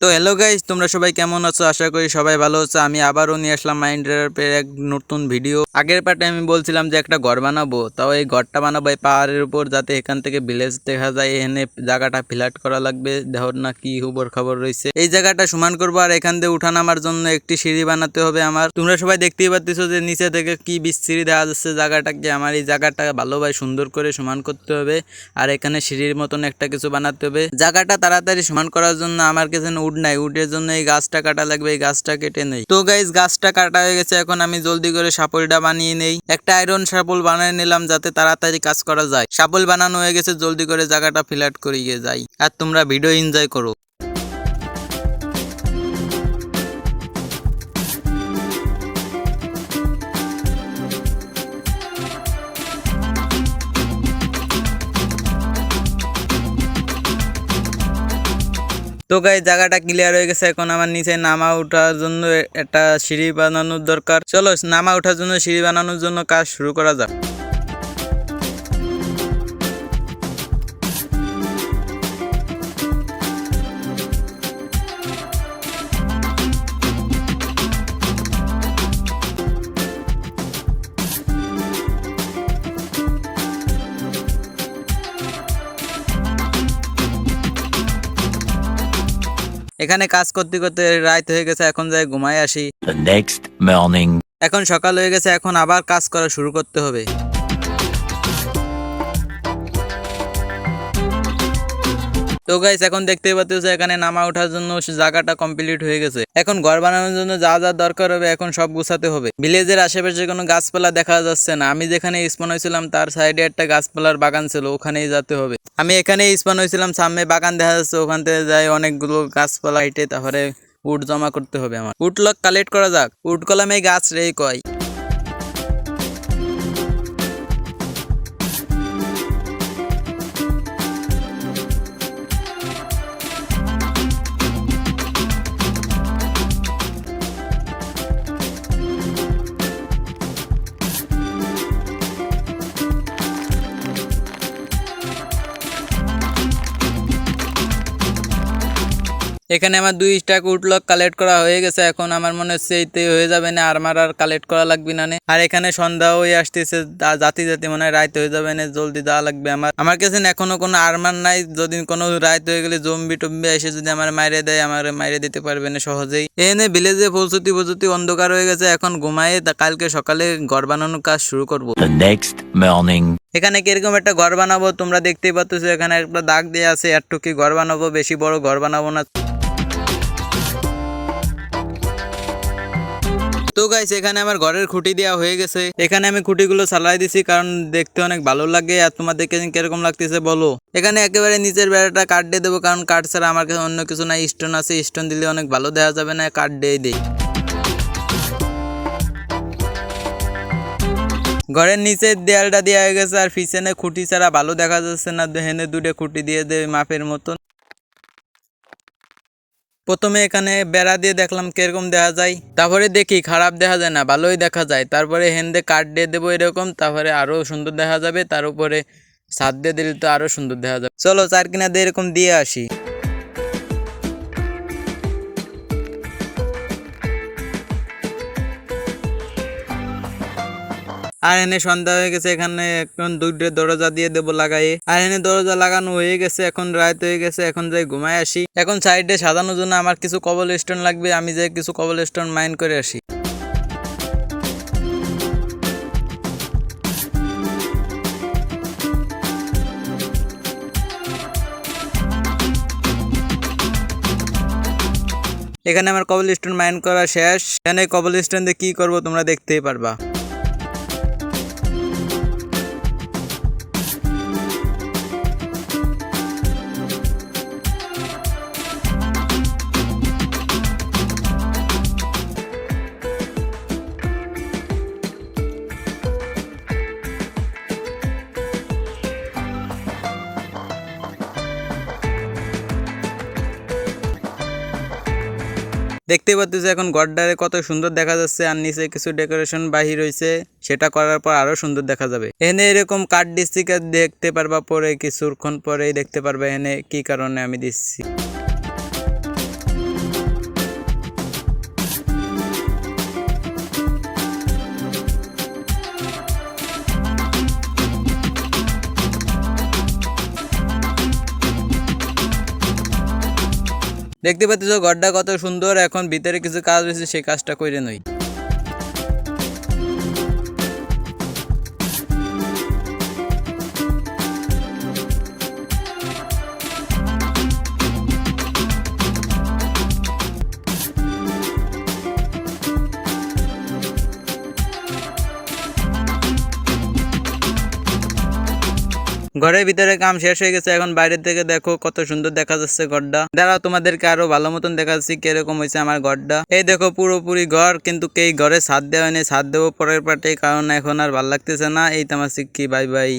তো hello guys, তোমরা সবাই কেমন আছো? আশা করি সবাই ভালো আছো। আমি আবারও নিয়ে আসলাম মাইনক্রাফটের এক নতুন ভিডিও। আগের পার্টে আমি বলছিলাম যে একটা ঘর বানাবো, তাও এই ঘরটা বানাবো এই পাহাড়ের উপর, যাতে এখান থেকে ভিলেজ দেখা যায়। এখানে জায়গাটা ফ্ল্যাট করা লাগবে, দেখো না কি খবর খবর রয়েছে। এই জায়গাটা সমান করবো আর এখান দিয়ে উঠা নামার জন্য একটি সিঁড়ি বানাতে হবে আমার। তোমরা সবাই দেখতেই পাচ্ছো যে নিচে থেকে কি বিস্তৃতি দেখা যাচ্ছে জায়গাটাকে। আমার এই জায়গাটা ভালোভাবে সুন্দর করে সমান করতে হবে আর এখানে সিঁড়ির মতন একটা কিছু বানাতে হবে। জায়গাটা তাড়াতাড়ি সমান করার জন্য আমার কাছে উড নাই, উডের জন্য এই গাছটা কাটা লাগবে, এই গাছটা কেটে নেই। তো গাইস, গাছটা কাটা হয়ে গেছে, এখন আমি জলদি করে সাপলটা বানিয়ে নেই। একটা আয়রন সাপল বানিয়ে নিলাম যাতে তাড়াতাড়ি কাজ করা যায়। সাপল বানানো হয়ে গেছে, জলদি করে জায়গাটা ফ্ল্যাট করিয়ে যাই আর তোমরা ভিডিও এনজয় করো। তো গাইস, জায়গাটা ক্লিয়ার হয়ে গেছে, এখন আমার নিচে নামা ওঠার জন্য একটা সিঁড়ি বানানোর দরকার। চলো নামা ওঠার জন্য সিঁড়ি বানানোর জন্য কাজ শুরু করা যাক। এখানে কাজ করতে করতে রাত হয়ে গেছে, এখন যাই ঘুমায় আসি। The next morning. এখন সকাল হয়ে গেছে, এখন আবার কাজ করা শুরু করতে হবে। তো গাইস, এখন দেখতেই পাচ্ছ এখানে নামা ওঠার জন্য জায়গাটা কমপ্লিট হয়ে গেছে। এখন ঘর বানানোর জন্য যা যা দরকার হবে এখন সব গুছাতে হবে। ভিলেজের আশেপাশে কোনো গাছপালা দেখা যাচ্ছে না। আমি যেখানে স্পন হয়েছিলাম তার সাইডে একটা গাছপালার বাগান ছিল, ওখানেই যেতে হবে। আমি এখানে স্পন হয়েছিলাম, সামনে বাগান দেখা যাচ্ছে, ওখান থেকে যাই অনেকগুলো গাছপালা হেঁটে তারপরে উড জমা করতে হবে আমার। উড লক কালেক্ট করা যাক। উড কলামে গাছ রে কয়। এখানে আমার 2 স্ট্যাক উডলক কালেক্ট করা হয়ে গেছে। এখন আমার মনে হচ্ছে এইতে হয়ে যাবে না, আমার আর কালেক্ট করা লাগবে না। আর এখানে সন্ধ্যা হয়ে আসতেছে, জাতি জাতি মনে হয় রাত হয়ে যাবে না, জলদি দেওয়া লাগবে আমার কাছে এখনো কোনো আর্মার নাই। যদি কোনো রাত হয়ে গেলে জম্বি টম্বি এসে যদি আমার মাইরে দেয়, আমার মাইরে দিতে পারবে না সহজেই। এনে ভিলেজে প্রস্তুতি অন্ধকার হয়ে গেছে, এখন ঘুমায়ে কালকে সকালে ঘর বানানোর কাজ শুরু করব। The next morning. এখানে কিরকম একটা ঘর বানাবো তোমরা দেখতেই পাচ্ছ, এখানে একটা দাগ দিয়ে আছে। একটু কি ঘর বানাবো, বেশি বড় ঘর বানাবো না। তো গাইস, এখানে আমার ঘরের খুঁটি দেওয়া হয়ে গেছে। এখানে আমি খুঁটিগুলো চালাই দিছি, কারণ দেখতে অনেক ভালো লাগে। আর তোমাদেরকে কিরকম লাগতেছে বলো। এখানে একেবারে নিচের বেড়াটা কাঠ দিয়ে দেবো, কারণ কাঠ ছাড়া আমার কাছে অন্য কিছু নাই। স্টোন আছে, স্টোন দিলে অনেক ভালো দেখা যাবে না, কাঠ দিয়ে দেই। ঘরের নিচে দেয়ালটা দেওয়া হয়ে গেছে, আর পিছনে খুঁটি ছাড়া ভালো দেখা যাচ্ছে না। হেনে 2টা খুঁটি দিয়ে দেয় মাপের মতন। প্রথমে এখানে বেড়া দিয়ে দেখলাম কিরকম দেখা যায়, তারপরে দেখি খারাপ দেখা যায় না, ভালোই দেখা যায়। তারপরে হেন্দে কাঠ দিয়ে দেবো এরকম, তারপরে আরো সুন্দর দেখা যাবে। তার উপরে ছাদ দিয়ে দিলে তো আরো সুন্দর দেখা যাবে। চলো 4 কিনা দিয়ে এরকম দিয়ে আসি। আর এনে সন্ধ্যা হয়ে গেছে, এখানে এখন 2টা দরজা দিয়ে দেবো লাগাই। আর এনে দরজা লাগানো হয়ে গেছে, এখন রাত হয়ে গেছে, এখন যাই ঘুমায় আসি। এখন সাইডে সাজানোর জন্য আমার কিছু কবল স্টোন লাগবে, আমি যাই কিছু কবল স্টোন মাইন করে আসি। এখানে আমার কবল স্টোন মাইন করা শেষ। এখানে কবল স্টোন দিয়ে কি করবো তোমরা দেখতেই পারবা। দেখতে পাচ্ছি এখন ঘরটারে কত সুন্দর দেখা যাচ্ছে, আর নিচে কিছু ডেকোরেশন বাহির হয়েছে, সেটা করার পর আরো সুন্দর দেখা যাবে। এখানে এরকম কাঠ ডিস্ট্রিক্ট দেখতে পারবা, পরে কিছুক্ষণ পরেই দেখতে পারবা এখানে কি কারণে আমি দিচ্ছি। দেখতে পাচ্ছ ঘরটা কত সুন্দর। এখন ভিতরে কিছু কাজ রয়েছে, সেই কাজটা করে নই। ঘরের ভিতরে কাম শেষ হয়ে গেছে, এখন বাইরের থেকে দেখো কত সুন্দর দেখা যাচ্ছে ঘরটা। দাঁড়াও তোমাদেরকে আরো ভালো মতন দেখাচ্ছি কিরকম হয়েছে আমার ঘরটা। এই দেখো পুরোপুরি ঘর, কিন্তু এই ঘরে ছাদ দেওয়া নেই, ছাদ দেবো পরের পার্টে, কারণ এখন আর ভাল লাগতেছে না। এই তামার শিক্ষি, বাই বাই।